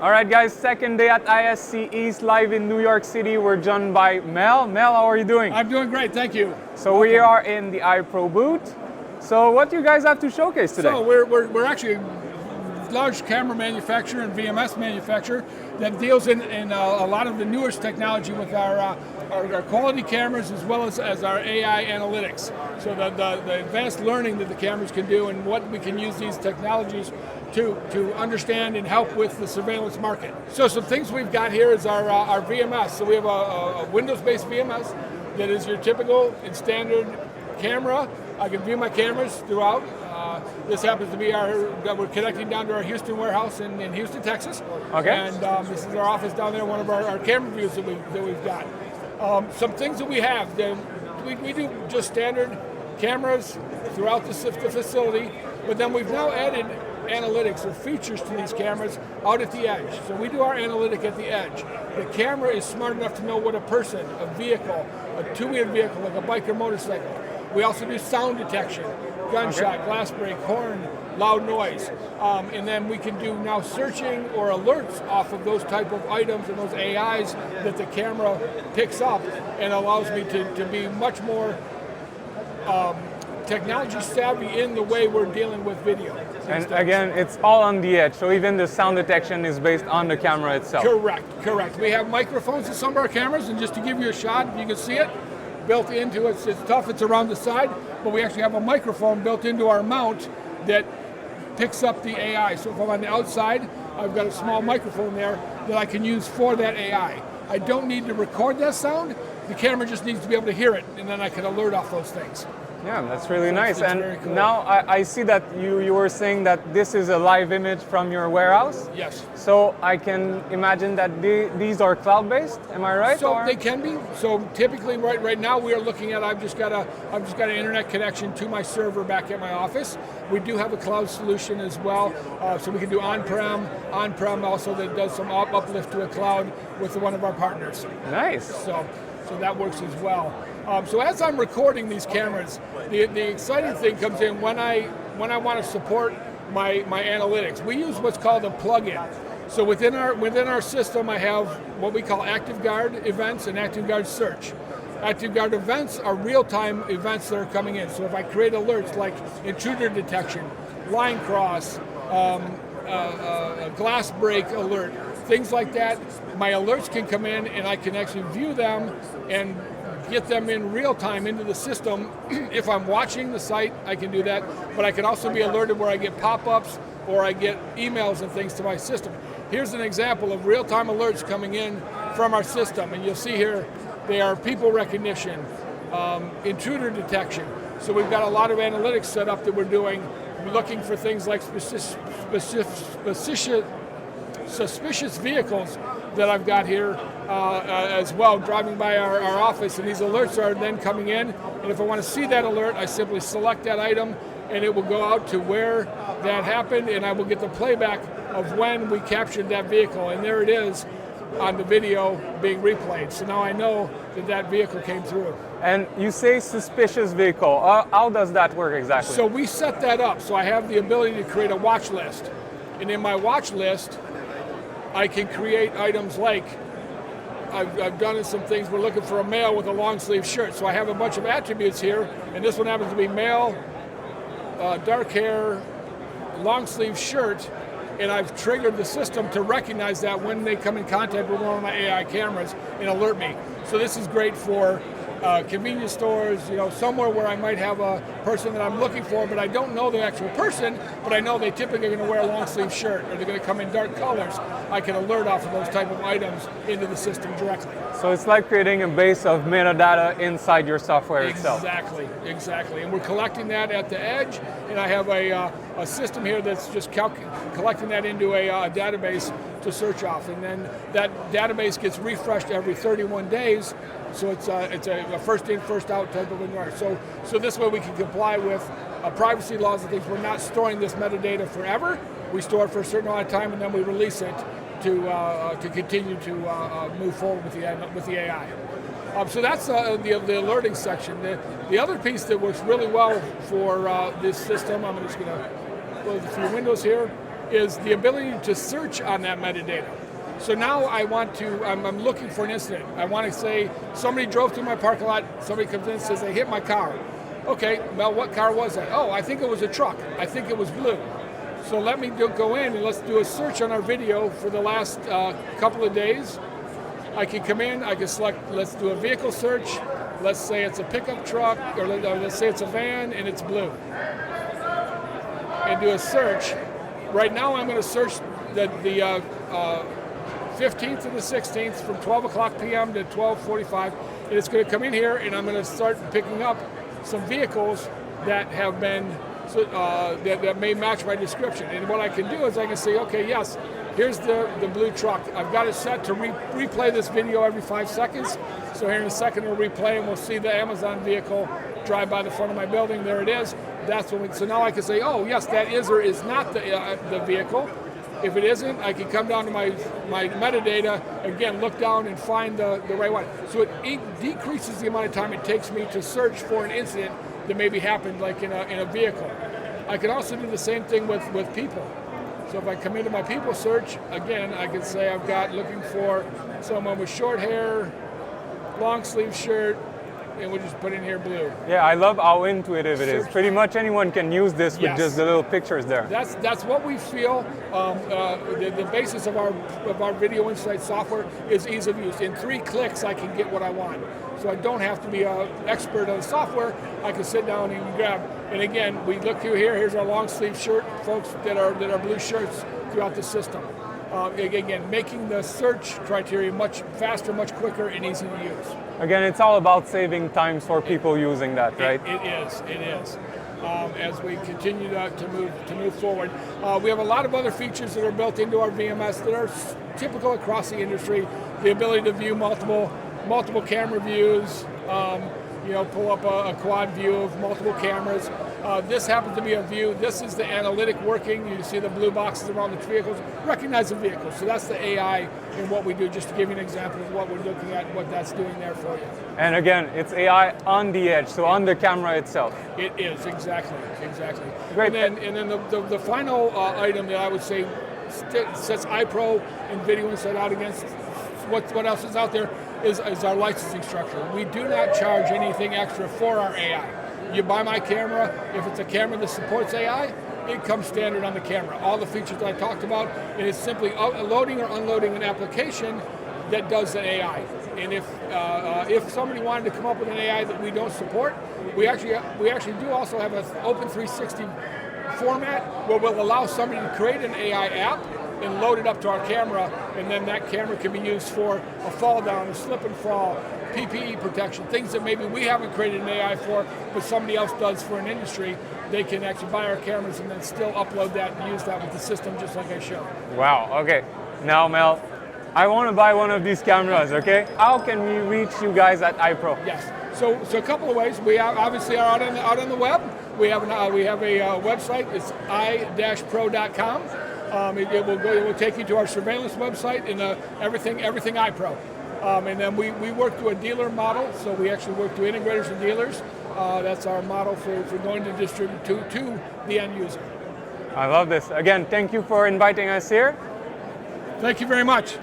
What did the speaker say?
All right, guys, second day at ISC East live in New York City. We're joined by Mel. Mel, how are you doing? I'm doing great, thank you. So we are in the iPRO booth. So what do you guys have to showcase today? So we're actually a large camera manufacturer and VMS manufacturer that deals in a lot of the newest technology with our quality cameras as well as our AI analytics. So the advanced learning that the cameras can do and what we can use these technologies to understand and help with the surveillance market. So some things we've got here is our VMS. So we have a Windows-based VMS that is your typical and standard camera. I can view my cameras throughout. This happens to be we're connecting down to our Houston warehouse in Houston, Texas. Okay. And this is our office down there, one of our camera views that we've got. Some things that we have, we do just standard cameras throughout the facility, but then we've now added analytics or features to these cameras out at the edge. So we do our analytic at the edge. The camera is smart enough to know what a person, a vehicle, a two-wheeled vehicle like a bike or motorcycle. We also do sound detection, gunshot, glass break, horn, loud noise. And then we can do now searching or alerts off of those type of items and those AIs that the camera picks up and allows me to be much more technology savvy in the way we're dealing with video. And again, it's all on the edge, so even the sound detection is based on the camera itself. Correct. We have microphones in some of our cameras, and just to give you a shot, if you can see it, built into it. It's tough, it's around the side, but we actually have a microphone built into our mount that picks up the AI. So if I'm on the outside, I've got a small microphone there that I can use for that AI. I don't need to record that sound, the camera just needs to be able to hear it, and then I can alert off those things. Yeah, that's really nice. It's and very cool. Now I see that you were saying that this is a live image from your warehouse. Yes. So I can imagine that these are cloud-based. Am I right? So they can be. So typically, right now we are looking at. I've just got an internet connection to my server back at my office. We do have a cloud solution as well, so we can do on-prem also that does some uplift to a cloud with one of our partners. Nice. So that works as well. So as I'm recording these cameras, the exciting thing comes in when I want to support my analytics. We use what's called a plugin. So within our system, I have what we call Active Guard events and Active Guard search. Active Guard events are real-time events that are coming in. So if I create alerts like intruder detection, line cross, a glass break alert, things like that, my alerts can come in and I can actually view them and get them in real time into the system. If I'm watching the site, I can do that, but I can also be alerted where I get pop-ups or I get emails and things to my system. Here's an example of real-time alerts coming in from our system, and you'll see here they are people recognition, intruder detection. So we've got a lot of analytics set up that we're doing, looking for things like suspicious vehicles that I've got here as well, driving by our office, and these alerts are then coming in, and if I want to see that alert, I simply select that item, and it will go out to where that happened, and I will get the playback of when we captured that vehicle, and there it is on the video being replayed. So now I know that vehicle came through. And you say suspicious vehicle. How does that work exactly? So we set that up, so I have the ability to create a watch list, and in my watch list, I can create items like, I've done some things, we're looking for a male with a long sleeve shirt. So I have a bunch of attributes here, and this one happens to be male, dark hair, long sleeve shirt, and I've triggered the system to recognize that when they come in contact with one of my AI cameras and alert me. So this is great for convenience stores, somewhere where I might have a person that I'm looking for, but I don't know the actual person, but I know they typically are going to wear a long sleeve shirt or they're going to come in dark colors. I can alert off of those type of items into the system directly. So it's like creating a base of metadata inside your software itself. Exactly. And we're collecting that at the edge, and I have a system here that's just collecting that into a database to search off, and then that database gets refreshed every 31 days. So it's a first in, first out type of environment. So this way we can comply with privacy laws and things. We're not storing this metadata forever. We store it for a certain amount of time, and then we release it to continue to move forward with the AI. So that's the alerting section. The other piece that works really well for this system, I'm just going to close a few windows here. is the ability to search on that metadata. So now I'm looking for an incident. I want to say somebody drove through my parking lot, somebody comes in and says they hit my car. Okay, Mel, what car was that? Oh, I think it was a truck. I think it was blue. So let me go in and let's do a search on our video for the last couple of days. I can come in, I can select, let's do a vehicle search. Let's say it's a pickup truck, or let's say it's a van and it's blue. And do a search. Right now I'm going to search the 15th and the 16th from 12 o'clock p.m. to 12:45. And it's going to come in here and I'm going to start picking up some vehicles that have been, that may match my description. And what I can do is I can say, okay, yes, here's the blue truck. I've got it set to replay this video every 5 seconds. So here in a second we'll replay and we'll see the Amazon vehicle drive by the front of my building. There it is. That's when so now I can say, oh yes, that is or is not the vehicle. If it isn't, I can come down to my metadata, again, look down and find the right one. So it decreases the amount of time it takes me to search for an incident that maybe happened like in a vehicle. I can also do the same thing with people. So if I come into my people search, again, I can say I've got looking for someone with short hair, long sleeve shirt, and we'll just put in here blue. Yeah, I love how intuitive it is. Pretty much anyone can use this with Yes. just the little pictures there. That's what we feel. The basis of our video insight software is ease of use. In 3 clicks, I can get what I want. So I don't have to be an expert on software. I can sit down and grab. And again, we look through here. Here's our long sleeve shirt, folks that are blue shirts throughout the system. Again, making the search criteria much faster, much quicker, and easy to use. Again, it's all about saving times for people using that, right? It is. As we continue to move forward, we have a lot of other features that are built into our VMS that are typical across the industry. The ability to view multiple camera views. Pull up a quad view of multiple cameras. This happens to be a view. This is the analytic working. You see the blue boxes around the vehicles. Recognize the vehicles. So that's the AI in what we do, just to give you an example of what we're looking at and what that's doing there for you. And again, it's AI on the edge, so on the camera itself. It is, exactly. Great. And then the final item that I would say sets iPRO and Video Insight out against what else is out there is our licensing structure. We do not charge anything extra for our AI. You buy my camera, if it's a camera that supports AI, it comes standard on the camera. All the features that I talked about, it is simply loading or unloading an application that does the AI. And if somebody wanted to come up with an AI that we don't support, we actually do also have an Open 360 format where we'll allow somebody to create an AI app and load it up to our camera, and then that camera can be used for a fall down, a slip and fall, PPE protection, things that maybe we haven't created an AI for, but somebody else does for an industry. They can actually buy our cameras and then still upload that and use that with the system just like I showed. Wow, okay. Now, Mel, I want to buy one of these cameras, okay? How can we reach you guys at iPRO? Yes, so a couple of ways. We obviously are out on the web. We have a website, it's i-pro.com. It will take you to our surveillance website and everything iPRO. And then we work through a dealer model, so we actually work through integrators and dealers. That's our model for going to distribute to the end user. I love this. Again, thank you for inviting us here. Thank you very much.